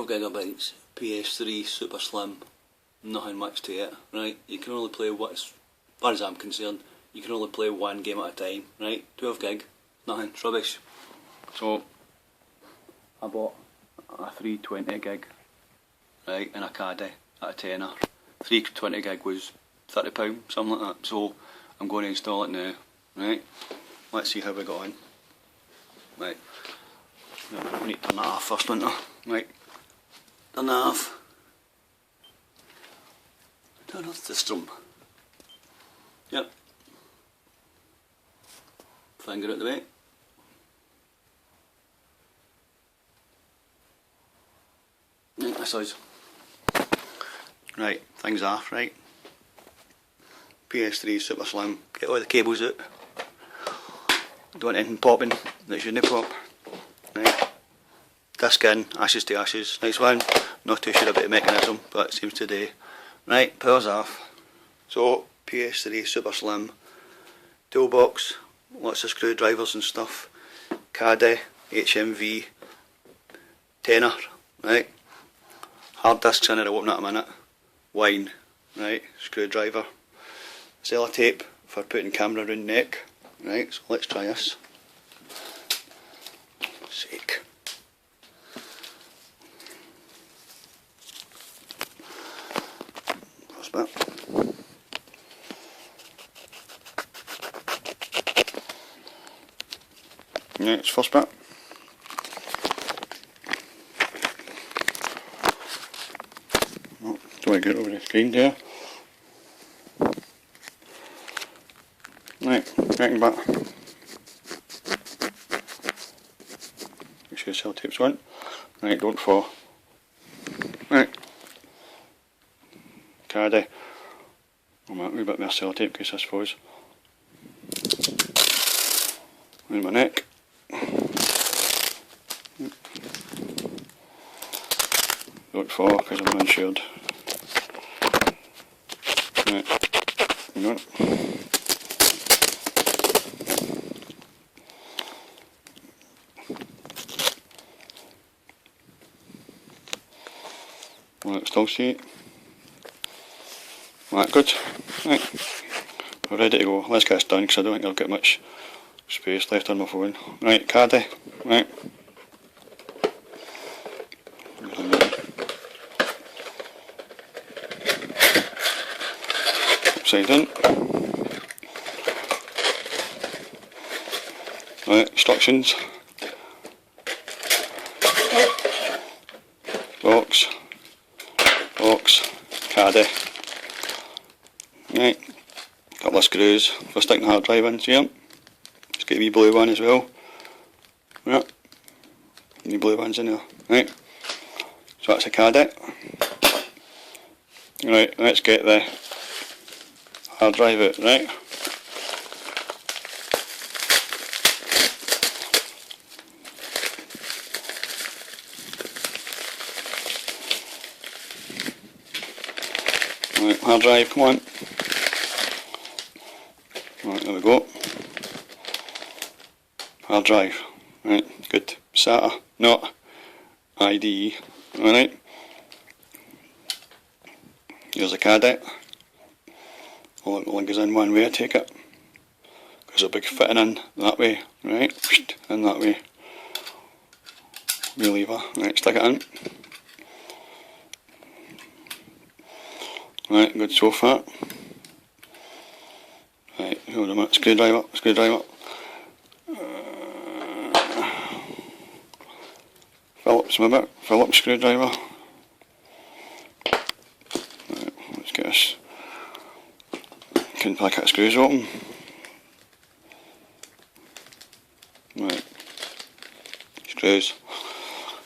12GB PS3 SuperSlim, nothing much to it, right? You can only play, as far as I'm concerned, you can only play one game at a time, right? 12 gig, nothing, it's rubbish. So I bought a 320 gig, right, and a caddy at a tenner. 320 gig was £30, something like that. So I'm going to install it now, right? Let's see how we got on. Right, we need to turn that off first, don't we? Right, turn that off. Turn off the strum. Yep. Finger out the way. Right, this is. Right, things off, right. PS3 SuperSlim. Get all the cables out. Don't want anything popping that shouldn't pop. Right. Disc in, ashes to ashes. Nice one. Not too sure about the mechanism, but it seems to do. Right, power's off. So, PS3 SuperSlim. Toolbox. Lots of screwdrivers and stuff. Caddy, HMV. Tenner. Right. Hard discs in it, I'll open that in a minute. Wine. Right. Screwdriver. Sellotape for putting camera around neck. Right, so let's try this. Sake. First bit. Right, it's first bit. Oh, do I get over the screen there? Right, second bit. Make sure the sellotape's on. Right, don't fall. Right. Caddy. I'm a wee bit more sellotape in case this falls. Around my neck. Don't fall because I'm uninsured. Right. Hang on. Right, still see it. Right, good. Right, we're ready to go. Let's get this done because I don't think I've got much space left on my phone. Right, caddy. Right. Upside in. Right, instructions. Box. Caddy. Right, couple of screws for sticking the hard drive in, see them? It's got a wee blue one as well. Right, wee blue ones in there. Right, so that's a caddy. Right, let's get the hard drive out, right? Right, hard drive, come on. Right, there we go. Hard drive. Right, good. SATA, not IDE. Alright. Here's a caddy. Only goes in one way, I take it. There's a big fitting in that way, right? In that way. Wee lever. Right, stick it in. Right, good so far. Right, hold on a minute, screwdriver. Phillips maybe, Phillips screwdriver. Right, let's get this. Can packet of screws open. Right, screws.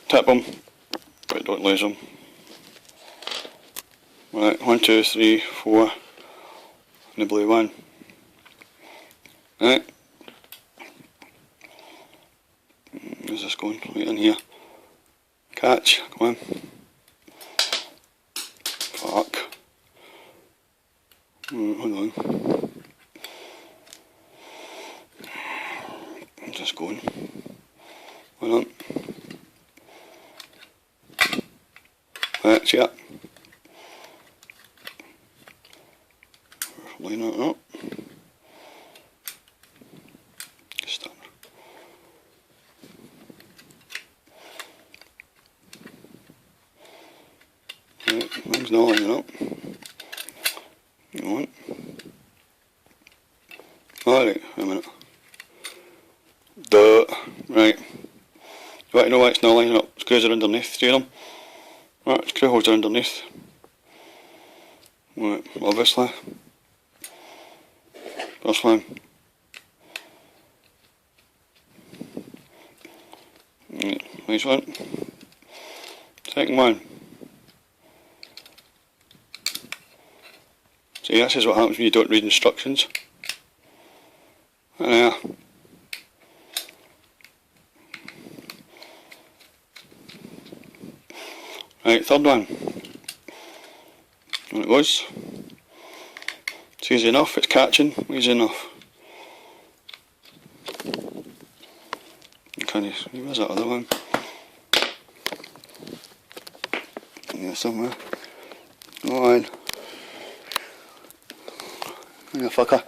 Tip them, but don't lose them. Right, 1, 2, 3, 4, and the blue one. Right. Where's this going? Right in here. Catch, come on. Fuck. Hold on. I'm just going. Hold on. Right, see that? Line that up. Start. Right, mine's not lining up. You want? Alright, a minute. Duh. Right. You want to know why it's not lining up? Screws are underneath, see them? Right, screw holes are underneath. Right, obviously. First one. Right, nice one. Second one. See, this is what happens when you don't read instructions. Right, third one. And it goes. It's easy enough, it's catching, easy enough. Where's that other one? Yeah, somewhere. Go on. You fucker.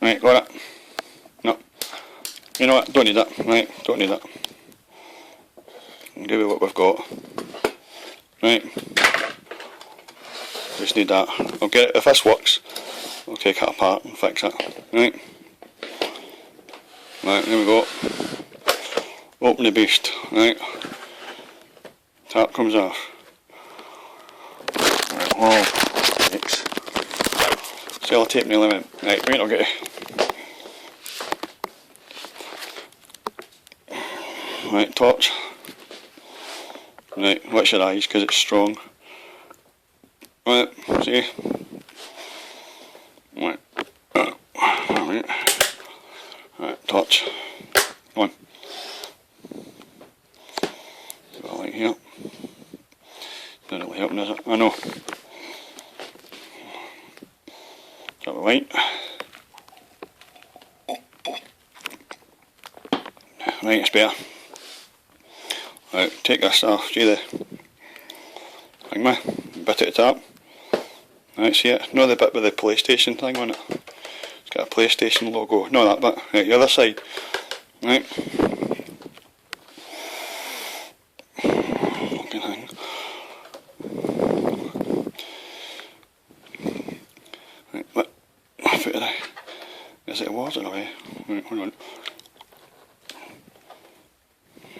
Right, got it. No. You know what, don't need that. Right, don't need that. I'll give you what we've got. Right. Just need that. I'll get it, if this works, I'll take it apart and fix it. Right. Right, there we go. Open the beast. Right. Tap comes off. Right, oh, yikes. Sellotape nearly went. Right, wait, I'll get it. Right, torch. Right, watch your eyes because it's strong. Right, see? Right. Right. Right, torch. Come on. Got a light here. Not really helping, is it? I know. Got the light. Right, it's better. Right, take this off, see the thing, bit at the top. Right, see it? No, the bit with the PlayStation thing on it. It's got a PlayStation logo. No, that bit. Right, the other side. Right. Fucking thing. Right, what? Foot of the. Is it a was in a way? Right, hold on.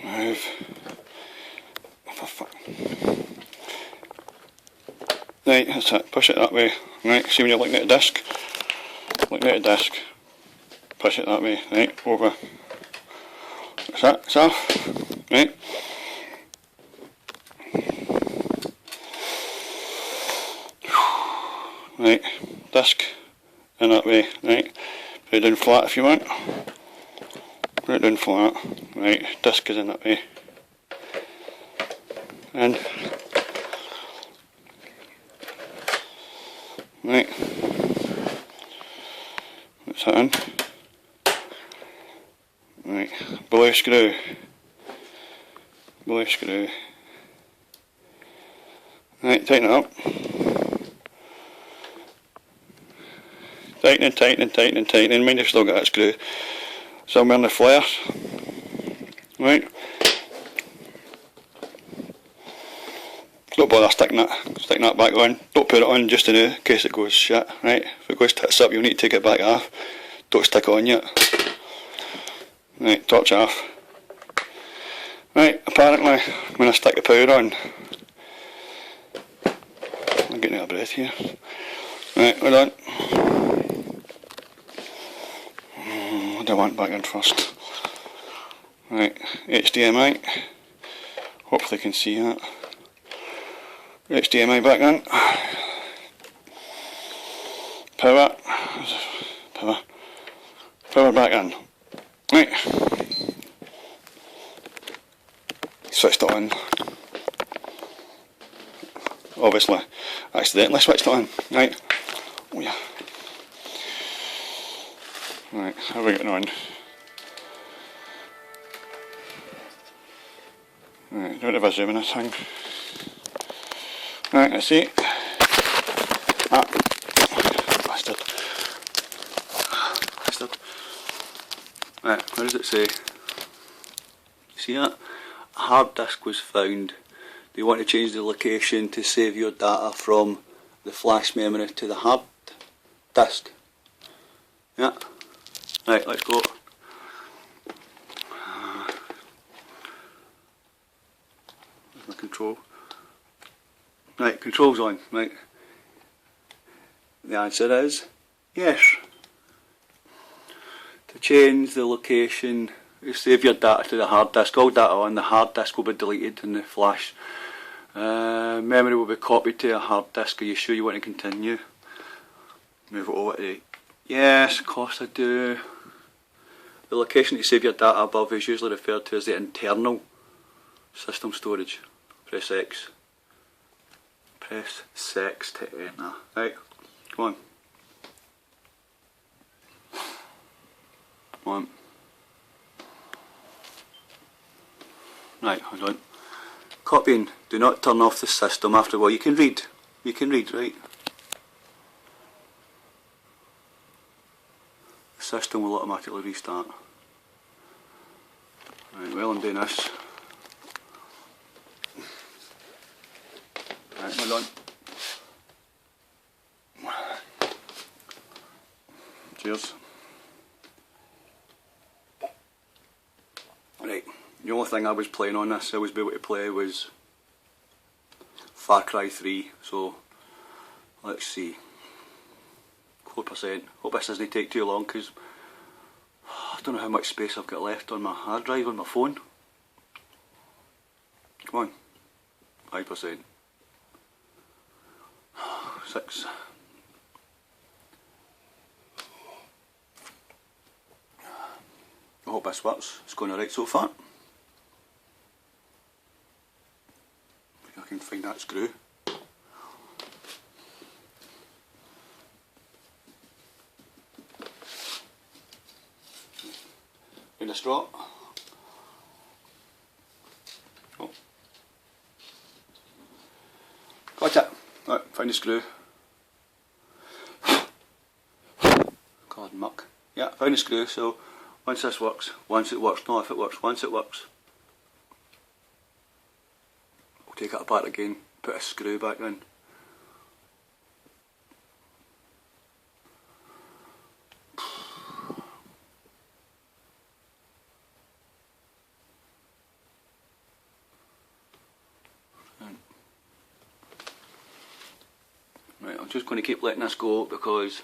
Move. Right, that's it. Push it that way. Right, see when you're looking at the disc? Looking at the disc. Push it that way. Right, over. That's it. It's off. Right. Right, disc in that way. Right, put it down flat if you want. Put it down flat. Right, disc is in that way. And right, what's that in? Right, below screw. Below screw. Right, tighten it up. Tightening, tightening, tightening, tightening. Mind you've still got that screw somewhere in the flare. Right. Don't bother sticking that back on. Don't put it on just in case it goes shit. Right. If it goes tits up, you'll need to take it back off. Don't stick it on yet. Right. Torch off. Right. Apparently, when I stick the power on, I'm getting out of breath here. Right. Hold on. What do I want back in first? Right, HDMI. Hopefully you can see that. HDMI back in. Power. Power back in. Right. Switched it on. Obviously, accidentally switched it on. Right. Oh yeah. Right, how are we getting on? Right, don't have a zoom in this thing. Right, let's see. Ah, bastard. Bastard. Right, what does it say? See that? A hard disk was found. Do you want to change the location to save your data from the flash memory to the hard disk? Yeah. Right, let's go. There's my control. Right, control's on. Right. The answer is yes. To change the location, you save your data to the hard disk. All data on the hard disk will be deleted in the flash. Memory will be copied to a hard disk. Are you sure you want to continue? Move it over to yes, of course I do. The location to save your data above is usually referred to as the internal system storage. Press X. Press 6 to enter. Right, come on. Come on. Right, hold on. Copying. Do not turn off the system after a while. You can read. You can read, right? The system will automatically restart. Right, well, I'm doing this. Right, hold on. Cheers. Right, the only thing I was playing on this, I was able to play was Far Cry 3, so let's see. 4%. Hope this doesn't take too long because I don't know how much space I've got left on my hard drive on my phone. Come on. 5%. 6. I hope this works. It's going alright so far. I can find that screw. In the straw. Oh. Got it. Right, find the screw. God, muck. Yeah, found the screw, so once this works, once it works, not if it works, once it works. We'll take it apart again, put a screw back in. Right, I'm just going to keep letting this go because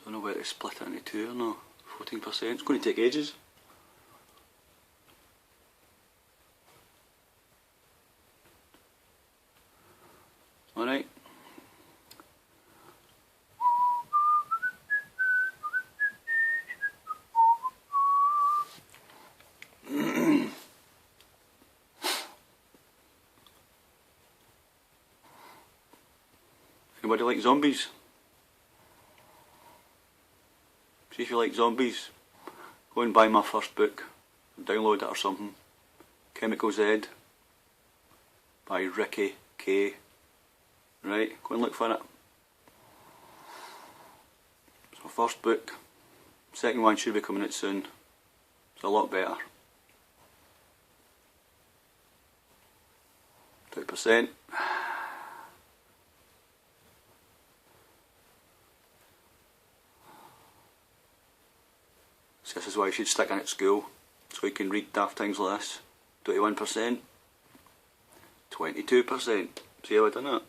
I don't know whether to split it into two or not. 14%, it's going to take ages. Alright. Anybody like zombies? See if you like zombies, go and buy my first book, download it or something. Chemical Z by Ricky K. Right, go and look for it. So first book, second one should be coming out soon. It's a lot better. 20%. So this is why you should stick in at school, so you can read daft things like this. 21%. 22%. See how I done it?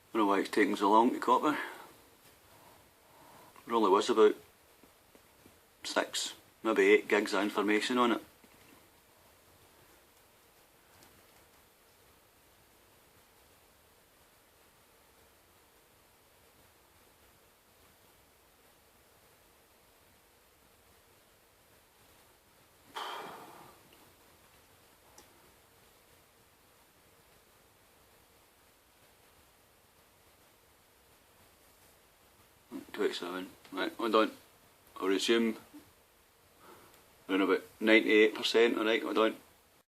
I don't know why it's taking so long to copy. There only was about 6, maybe 8 gigs of information on it. 27. Right, we're done. I'll resume. We're in about 98%, alright, we're done.